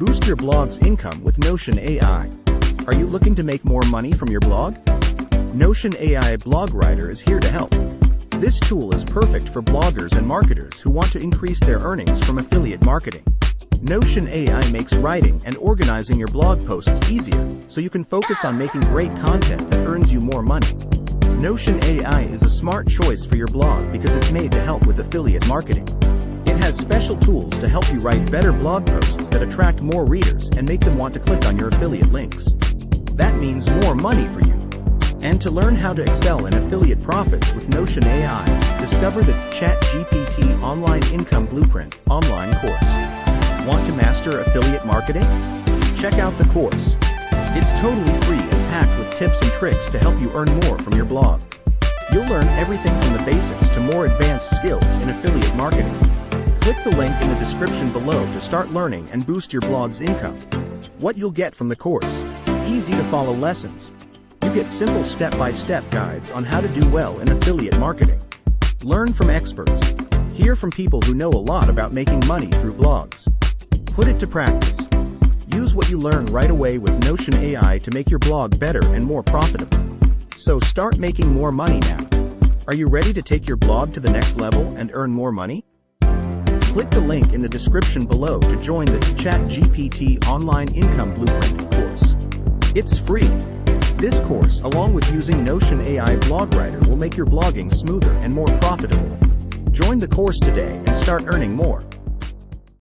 Boost your blog's income with Notion AI. Are you looking to make more money from your blog? Notion AI Blog Writer is here to help. This tool is perfect for bloggers and marketers who want to increase their earnings from affiliate marketing. Notion AI makes writing and organizing your blog posts easier, so you can focus on making great content that earns you more money. Notion AI is a smart choice for your blog because it's made to help with affiliate marketing. It has special tools to help you write better blog posts that attract more readers and make them want to click on your affiliate links. That means more money for you. And to learn how to excel in affiliate profits with Notion AI, discover the ChatGPT Online Income Blueprint online course. Want to master affiliate marketing? Check out the course. It's totally free and packed with tips and tricks to help you earn more from your blog. You'll learn everything from the basics to more advanced skills in affiliate marketing. Click the link in the description below to start learning and boost your blog's income. What you'll get from the course: easy to follow lessons. You get simple step-by-step guides on how to do well in affiliate marketing. Learn from experts. Hear from people who know a lot about making money through blogs. Put it to practice. Use what you learn right away with Notion AI to make your blog better and more profitable. So start making more money now. Are you ready to take your blog to the next level and earn more money? Click the link in the description below to join the ChatGPT Online Income Blueprint course. It's free. This course, along with using Notion AI Blog Writer, will make your blogging smoother and more profitable. Join the course today and start earning more.